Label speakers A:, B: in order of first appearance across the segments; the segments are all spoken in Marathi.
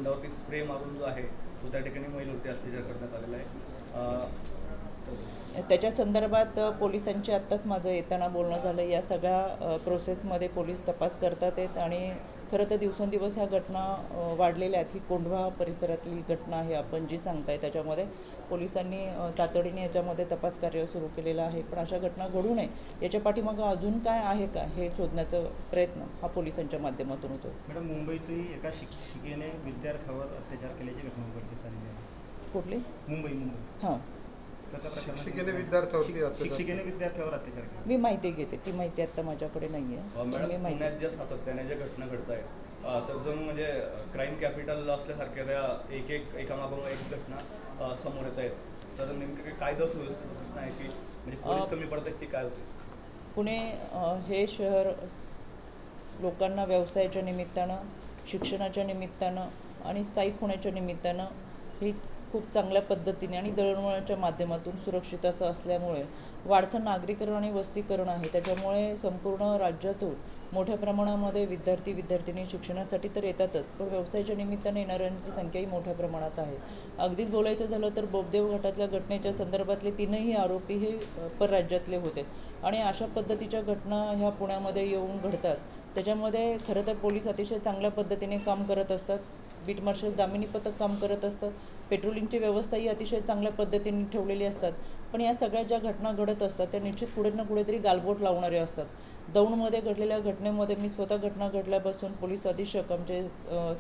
A: तोंडावरती स्प्रे मारून जो आहे तो त्या ठिकाणी महिलेवरती अत्याचार करण्यात आलेला आहे।
B: त्याच्या संदर्भात पोलिसांची आत्ताच माझं येताना बोलणं झालं। या सगळ्या प्रोसेसमध्ये पोलीस तपास करतात आहेत आणि खरं तर दिवसेंदिवस ह्या घटना वाढलेल्या आहेत। ही कोंढवा परिसरातली घटना आहे आपण जी सांगताय, त्याच्यामध्ये पोलिसांनी तातडीने याच्यामध्ये तपास कार्य सुरू केलेलं आहे। पण अशा घटना घडू नये याच्या पाठीमागं अजून काय आहे का हे शोधण्याचा प्रयत्न हा पोलिसांच्या माध्यमातून होतो।
C: मॅडम, मुंबईतही एका शिक्षिकेने विद्यार्थ्यावर अत्याचार केल्याची घटना उघडकीस आलेली आहे।
B: कुठली?
C: मुंबई।
B: हां,
C: शिक्षिकेने विद्यार्थ्यावर अत्याचार केला।
B: मी माहिती घेते, ती माहिती आता माझ्याकडे नाही आहे।
A: मॅडम, पुण्यात ज्या सातत्याने ज्या घटना घडत आहेत तर जणू म्हणजे क्राईम कॅपिटल असल्यासारख्या त्या एकामागोमाग एक घटना समोर येत आहेत। तर नेमकं काही कायदा सुव्यवस्थेचं आहे की म्हणजे पोलीस कमी पडत आहेत की काय होते?
B: पुणे हे शहर लोकांना व्यवसायाच्या निमित्तानं, शिक्षणाच्या निमित्तानं आणि स्थायिक होण्याच्या निमित्तानं ही खूप चांगल्या पद्धतीने आणि दळणवळणाच्या माध्यमातून सुरक्षित असं असल्यामुळे वाढतं नागरीकरण आणि वस्तीकरण आहे। त्याच्यामुळे संपूर्ण राज्यातून मोठ्या प्रमाणामध्ये विद्यार्थिनी शिक्षणासाठी तर येतातच, पण व्यवसायाच्या निमित्ताने येणाऱ्यांची संख्याही मोठ्या प्रमाणात आहे। अगदीच बोलायचं झालं तर बोबदेव घाटातल्या घटनेच्या संदर्भातले तीनही आरोपी हे परराज्यातले होते आणि अशा पद्धतीच्या घटना ह्या पुण्यामध्ये येऊन घडतात। त्याच्यामध्ये खरं तर पोलीस अतिशय चांगल्या पद्धतीने काम करत असतात। बीट मार्शल दामिनी पथक काम करत असतं। पेट्रोलिंगची व्यवस्थाही अतिशय चांगल्या पद्धतीने ठेवलेली असतात। पण या सगळ्या ज्या घटना घडत असतात त्या निश्चित कुठे ना कुठेतरी गालबोट लावणारे असतात। दौंडमध्ये घडलेल्या घटनेमध्ये मी स्वतः घटना घडल्यापासून पोलीस अधीक्षक आमचे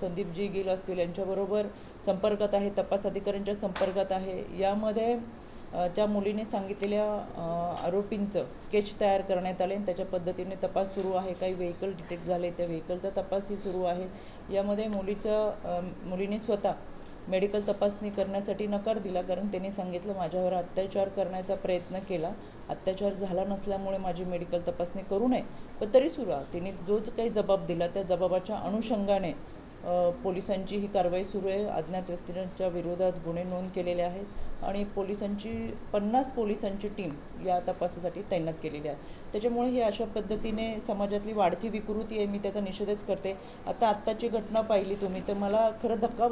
B: संदीपजी गिल असतील यांच्याबरोबर संपर्कात आहे, तपास अधिकाऱ्यांच्या संपर्कात आहे। यामध्ये त्या मुलीने सांगितलेल्या आरोपींचं स्केच तयार करण्यात आले आणि त्याच्या पद्धतीने तपास सुरू आहे। काही व्हेकल डिटेक्ट झाले, त्या व्हेकलचा तपासही सुरू आहे। यामध्ये मुलीने स्वतः मेडिकल तपासणी करण्यासाठी नकार दिला, कारण त्यांनी सांगितलं माझ्यावर अत्याचार करण्याचा प्रयत्न केला, अत्याचार झाला नसल्यामुळे माझी मेडिकल तपासणी करू नये। पण तरी सुद्धा तिने जो काही जबाब दिला त्या जबाबाच्या अनुषंगाने पोलिसांची ही कारवाई सुरू आहे। अज्ञात व्यक्तींच्या विरोधात गुन्हे नोंद केलेले आहेत आणि 50 पोलिसांची टीम या तपासासाठी तैनात केलेली आहे। त्याच्यामुळे ही अशा पद्धतीने समाजातली वाढती विकृती आहे, मी त्याचा निषेधच करते। आत्ताची घटना पाहिली तुम्ही तर मला खरं धक्का